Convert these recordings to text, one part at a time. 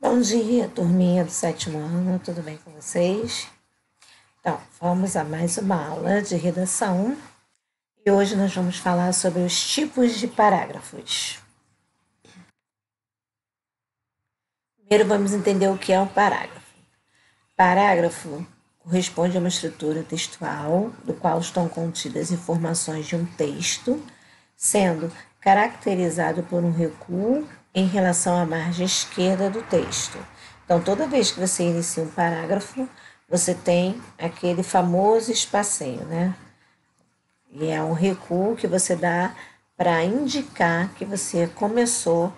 Bom dia, turminha do sétimo ano, tudo bem com vocês? Então, vamos a mais uma aula de redação e hoje nós vamos falar sobre os tipos de parágrafos. Primeiro vamos entender o que é um parágrafo. Parágrafo corresponde a uma estrutura textual do qual estão contidas informações de um texto, sendo caracterizado por um recuo em relação à margem esquerda do texto. Então, toda vez que você inicia um parágrafo, você tem aquele famoso espacinho, né? E é um recuo que você dá para indicar que você começou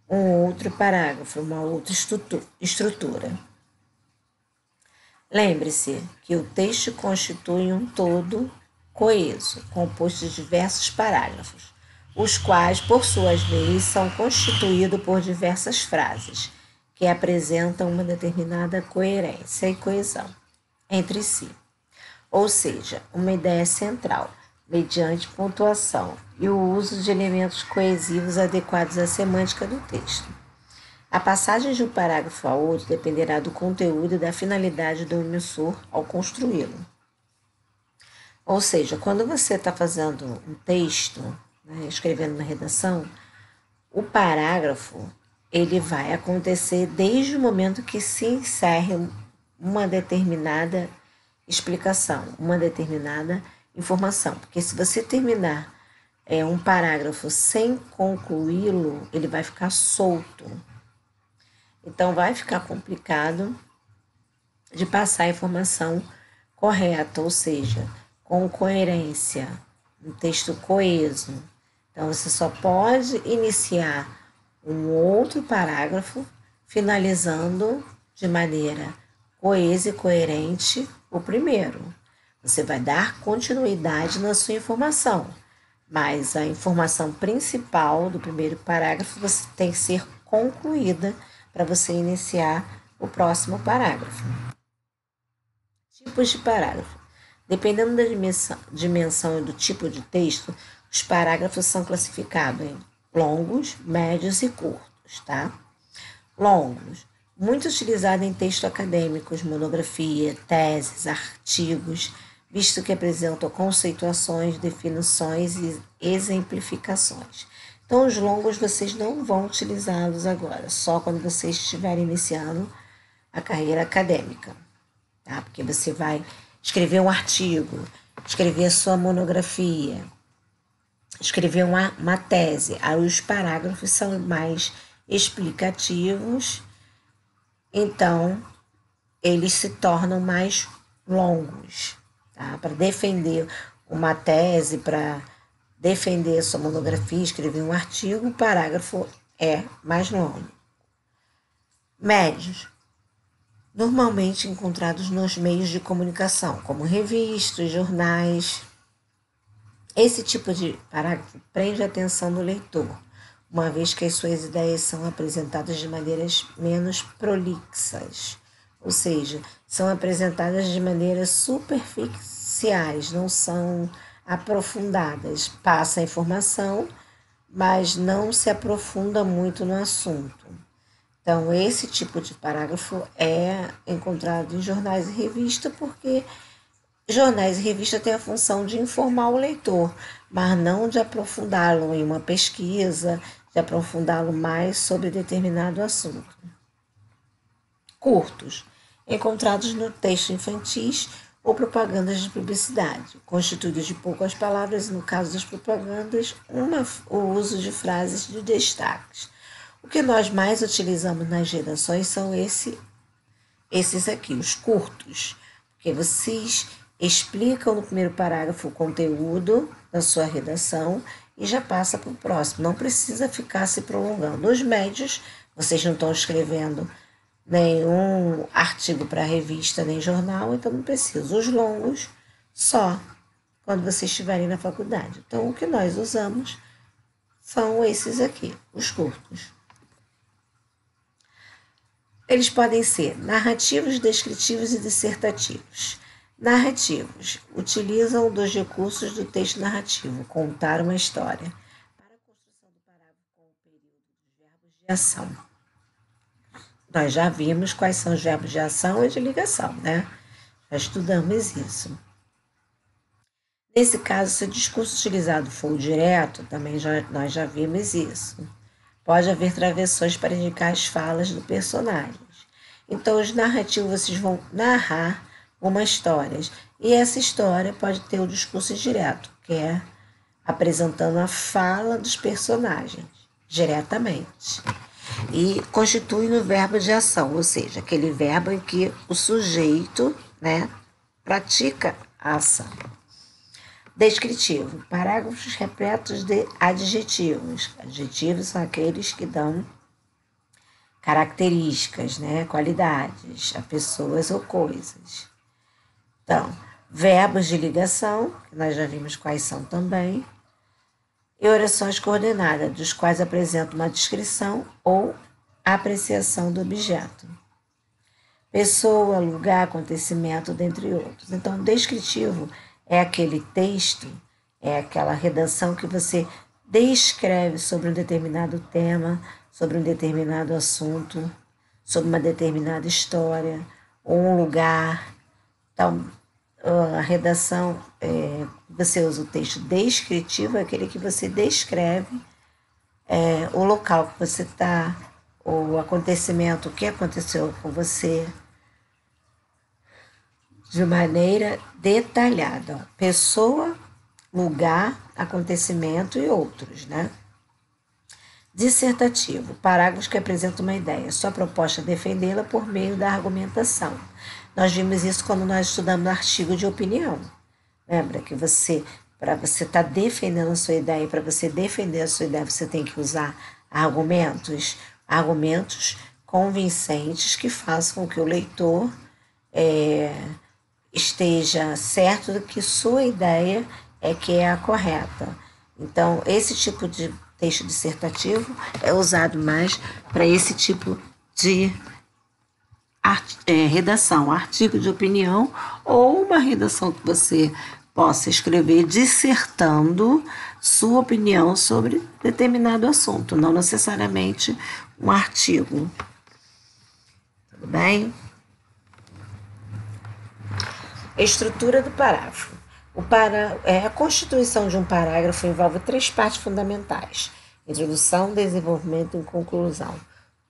um outro parágrafo, uma outra estrutura. Lembre-se que o texto constitui um todo coeso, composto de diversos parágrafos, os quais, por suas vezes, são constituídos por diversas frases, que apresentam uma determinada coerência e coesão entre si, ou seja, uma ideia central, mediante pontuação e o uso de elementos coesivos adequados à semântica do texto. A passagem de um parágrafo a outro dependerá do conteúdo e da finalidade do emissor ao construí-lo. Ou seja, quando você está fazendo um texto, né, escrevendo uma redação, o parágrafo ele vai acontecer desde o momento que se encerre uma determinada explicação, uma determinada informação. Porque se você terminar um parágrafo sem concluí-lo, ele vai ficar solto. Então, vai ficar complicado de passar a informação correta, ou seja, com coerência, um texto coeso. Então, você só pode iniciar um outro parágrafo, finalizando de maneira coesa e coerente o primeiro. Você vai dar continuidade na sua informação, mas a informação principal do primeiro parágrafo você tem que ser concluída para você iniciar o próximo parágrafo. Tipos de parágrafo. Dependendo da dimensão e do tipo de texto, os parágrafos são classificados em longos, médios e curtos, tá? Longos. Muito utilizado em textos acadêmicos, monografia, teses, artigos, visto que apresentam conceituações, definições e exemplificações. Então, os longos vocês não vão utilizá-los agora, só quando vocês estiverem iniciando a carreira acadêmica, tá? Porque você vai escrever um artigo, escrever a sua monografia, escrever uma tese. Aí os parágrafos são mais explicativos, então eles se tornam mais longos, tá? Para defender uma tese, para defender a sua monografia, escrever um artigo, o parágrafo é mais longo. Médios. Normalmente encontrados nos meios de comunicação, como revistas, jornais. Esse tipo de parágrafo prende a atenção do leitor, uma vez que as suas ideias são apresentadas de maneiras menos prolixas, ou seja, são apresentadas de maneiras superficiais, não são aprofundadas. Passa a informação, mas não se aprofunda muito no assunto. Então, esse tipo de parágrafo é encontrado em jornais e revistas, porque jornais e revistas têm a função de informar o leitor, mas não de aprofundá-lo em uma pesquisa, de aprofundá-lo mais sobre determinado assunto. Curtos, encontrados no texto infantis ou propagandas de publicidade, constituídos de poucas palavras e, no caso das propagandas, o uso de frases de destaques. O que nós mais utilizamos nas redações são esses aqui, os curtos, porque vocês explicam no primeiro parágrafo o conteúdo da sua redação e já passa para o próximo. Não precisa ficar se prolongando. Os médios, vocês não estão escrevendo nenhum artigo para revista nem jornal, então não precisa. Os longos, só quando vocês estiverem na faculdade. Então, o que nós usamos são esses aqui, os curtos. Eles podem ser narrativos, descritivos e dissertativos. Narrativos utilizam dos recursos do texto narrativo, contar uma história, para a construção do parágrafo com o período dos verbos de ação. Nós já vimos quais são os verbos de ação e de ligação, né? Já estudamos isso. Nesse caso, se o discurso utilizado for o direto, também nós já vimos isso. Pode haver travessões para indicar as falas do personagem. Então, os narrativos vocês vão narrar uma história. E essa história pode ter o discurso direto, que é apresentando a fala dos personagens diretamente. E constitui no verbo de ação, ou seja, aquele verbo em que o sujeito, né, pratica a ação. Descritivo. Parágrafos repletos de adjetivos. Adjetivos são aqueles que dão características, né, qualidades a pessoas ou coisas. Então, verbos de ligação, que nós já vimos quais são também, e orações coordenadas, dos quais apresentam uma descrição ou apreciação do objeto. Pessoa, lugar, acontecimento, dentre outros. Então, descritivo é aquele texto, é aquela redação que você descreve sobre um determinado tema, sobre um determinado assunto, sobre uma determinada história, ou um lugar. Então, a redação, você usa o texto descritivo, é aquele que você descreve o local que você está, o acontecimento, o que aconteceu com você, de maneira detalhada. Pessoa, lugar, acontecimento e outros, né? Dissertativo, parágrafos que apresentam uma ideia. Sua proposta é defendê-la por meio da argumentação. Nós vimos isso quando nós estudamos artigo de opinião. Lembra que para você estar defendendo a sua ideia, para você defender a sua ideia, você tem que usar argumentos convincentes que façam com que o leitor esteja certo de que sua ideia é que é a correta. Então, esse tipo de texto dissertativo é usado mais para esse tipo de redação, artigo de opinião ou uma redação que você possa escrever dissertando sua opinião sobre determinado assunto, não necessariamente um artigo. Tudo bem? Estrutura do parágrafo. A constituição de um parágrafo envolve 3 partes fundamentais: introdução, desenvolvimento e conclusão.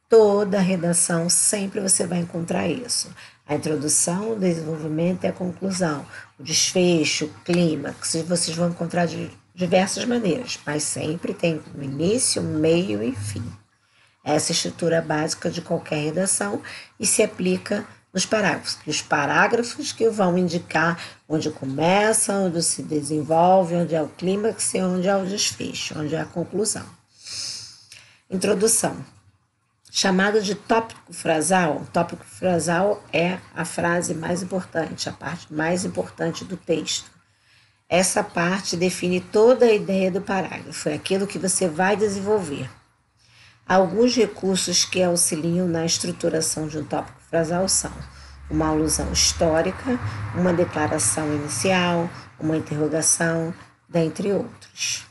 Toda redação sempre você vai encontrar isso. A introdução, o desenvolvimento e a conclusão. O desfecho, o clímax, vocês vão encontrar de diversas maneiras, mas sempre tem um início, meio e fim. Essa estrutura básica de qualquer redação e se aplica nos parágrafos. Os parágrafos que vão indicar onde começa, onde se desenvolve, onde é o clímax e onde é o desfecho, onde é a conclusão. Introdução. Chamado de tópico frasal. O tópico frasal é a frase mais importante, a parte mais importante do texto. Essa parte define toda a ideia do parágrafo, é aquilo que você vai desenvolver. Alguns recursos que auxiliam na estruturação de um tópico frasal são uma alusão histórica, uma declaração inicial, uma interrogação, dentre outros.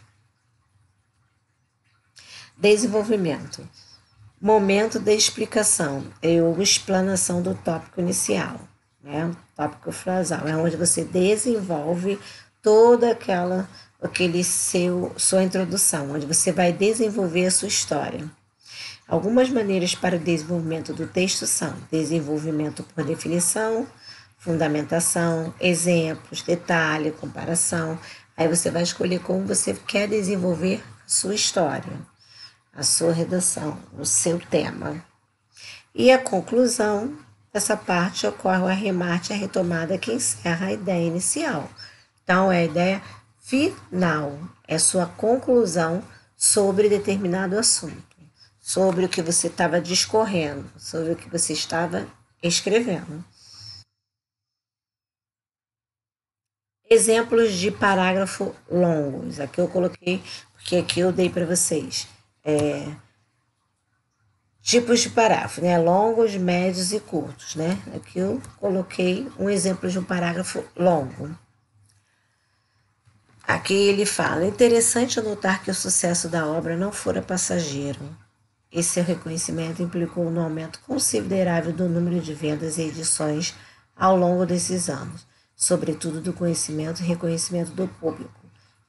Desenvolvimento. Momento de explicação ou explanação do tópico inicial, né? O tópico frasal é onde você desenvolve toda sua introdução, onde você vai desenvolver a sua história. Algumas maneiras para o desenvolvimento do texto são desenvolvimento por definição, fundamentação, exemplos, detalhe, comparação. Aí você vai escolher como você quer desenvolver a sua história, a sua redação, o seu tema. E a conclusão dessa parte ocorre o arremate, a retomada que encerra a ideia inicial. Então, é a ideia final, é sua conclusão sobre determinado assunto, sobre o que você estava discorrendo, sobre o que você estava escrevendo. Exemplos de parágrafo longos. Aqui eu coloquei, porque aqui eu dei para vocês. Tipos de parágrafo, né? Longos, médios e curtos, né? Aqui eu coloquei um exemplo de um parágrafo longo. Aqui ele fala: interessante notar que o sucesso da obra não fora passageiro. Esse seu reconhecimento implicou no aumento considerável do número de vendas e edições ao longo desses anos, sobretudo do conhecimento e reconhecimento do público.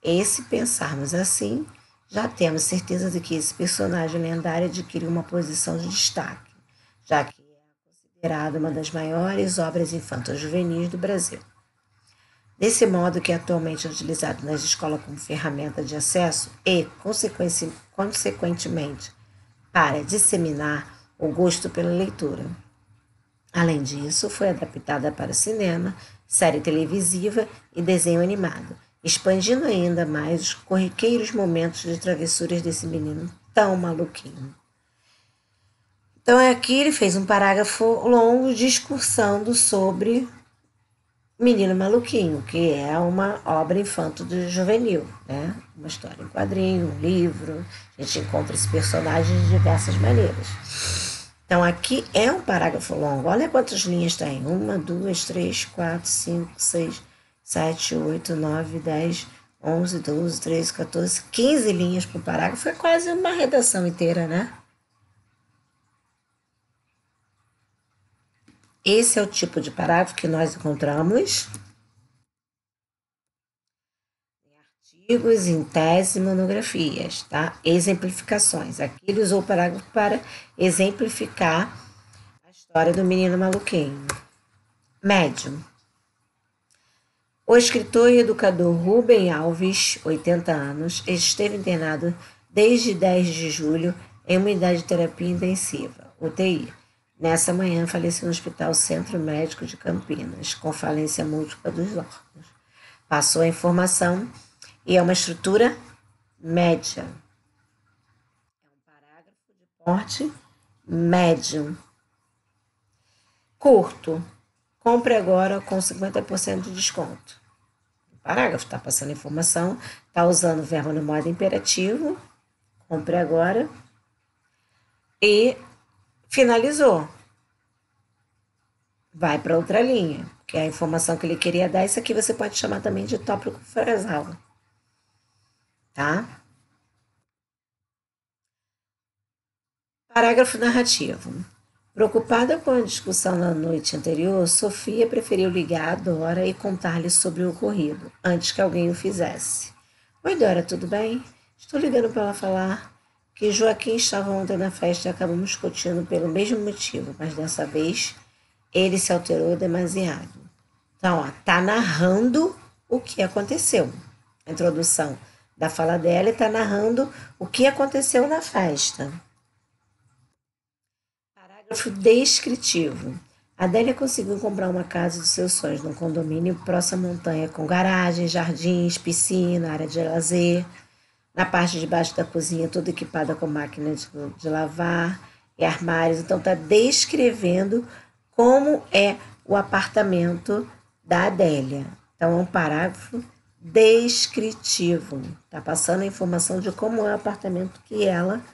E se pensarmos assim, já temos certeza de que esse personagem lendário adquiriu uma posição de destaque, já que é considerada uma das maiores obras infanto-juvenis do Brasil. Desse modo que atualmente é utilizado nas escolas como ferramenta de acesso e, consequentemente, para disseminar o gosto pela leitura. Além disso, foi adaptada para cinema, série televisiva e desenho animado, expandindo ainda mais os corriqueiros momentos de travessuras desse menino tão maluquinho. Então, aqui ele fez um parágrafo longo discursando sobre Menino Maluquinho, que é uma obra infanto-juvenil, né? Uma história em quadrinho, um livro. A gente encontra esse personagem de diversas maneiras. Então, aqui é um parágrafo longo. Olha quantas linhas tem. 1, 2, 3, 4, 5, 6, 7, 8, 9, 10, 11, 12, 13, 14, 15 linhas por parágrafo. É quase uma redação inteira, né? Esse é o tipo de parágrafo que nós encontramos em artigos, em teses e monografias, tá? Exemplificações. Aqui ele usou o parágrafo para exemplificar a história do menino maluquinho. Médium. O escritor e educador Rubem Alves, 80 anos, esteve internado desde 10 de julho em uma unidade de terapia intensiva, UTI. Nessa manhã, faleceu no Hospital Centro Médico de Campinas, com falência múltipla dos órgãos. Passou a informação e é uma estrutura média. É um parágrafo de porte médio. Curto. Compre agora com 50% de desconto. O parágrafo está passando informação, está usando o verbo no modo imperativo. Compre agora. E finalizou. Vai para outra linha, que é a informação que ele queria dar. Isso aqui você pode chamar também de tópico frasal. Tá? Parágrafo narrativo. Preocupada com a discussão na noite anterior, Sofia preferiu ligar a Dora e contar-lhe sobre o ocorrido, antes que alguém o fizesse. Oi, Dora, tudo bem? Estou ligando para ela falar que Joaquim estava ontem na festa e acabamos discutindo pelo mesmo motivo, mas dessa vez ele se alterou demasiado. Então, ó, tá narrando o que aconteceu. A introdução da fala dela está narrando o que aconteceu na festa. Parágrafo descritivo. Adélia conseguiu comprar uma casa dos seus sonhos num condomínio próximo à montanha, com garagem, jardins, piscina, área de lazer. Na parte de baixo da cozinha, toda equipada com máquina de lavar e armários. Então, está descrevendo como é o apartamento da Adélia. Então, é um parágrafo descritivo. Está passando a informação de como é o apartamento que ela,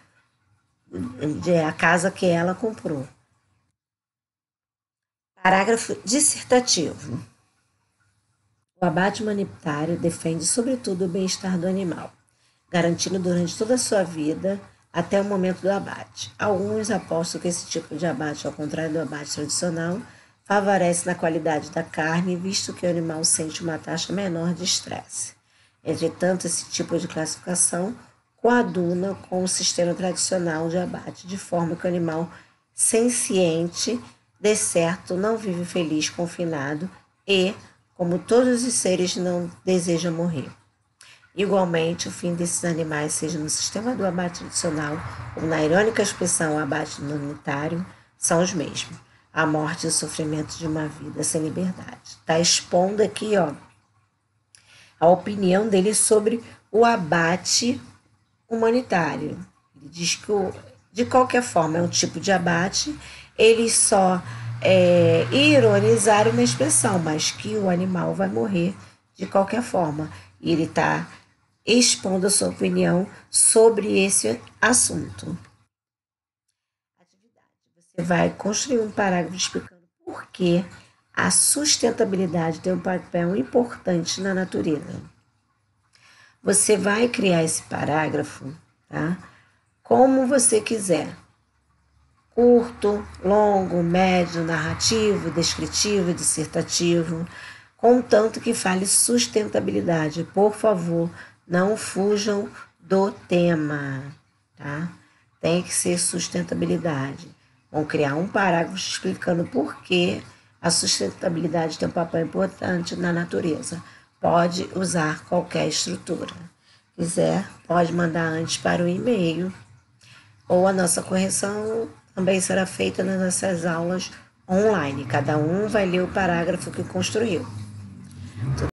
a casa que ela comprou. Parágrafo dissertativo. O abate humanitário defende, sobretudo, o bem-estar do animal, garantindo durante toda a sua vida até o momento do abate. Alguns apostam que esse tipo de abate, ao contrário do abate tradicional, favorece na qualidade da carne, visto que o animal sente uma taxa menor de estresse. Entretanto, esse tipo de classificação coaduna com o sistema tradicional de abate, de forma que o animal senciente, de certo, não vive feliz confinado e, como todos os seres, não deseja morrer. Igualmente, o fim desses animais, seja no sistema do abate tradicional ou na irônica expressão abate humanitário, são os mesmos. A morte e o sofrimento de uma vida sem liberdade. Está expondo aqui, ó, a opinião dele sobre o abate humanitário. Ele diz que, de qualquer forma, é um tipo de abate, eles só ironizaram na expressão, mas que o animal vai morrer de qualquer forma. E ele está expondo a sua opinião sobre esse assunto. Você vai construir um parágrafo explicando por que a sustentabilidade tem um papel importante na natureza. Você vai criar esse parágrafo, tá? como você quiser. Curto, longo, médio, narrativo, descritivo, dissertativo, contanto que fale sustentabilidade. Por favor, não fujam do tema, tá? Tem que ser sustentabilidade. Vão criar um parágrafo explicando por que a sustentabilidade tem um papel importante na natureza. Pode usar qualquer estrutura. Quiser, pode mandar antes para o e-mail. Ou a nossa correção também será feita nas nossas aulas online. Cada um vai ler o parágrafo que construiu.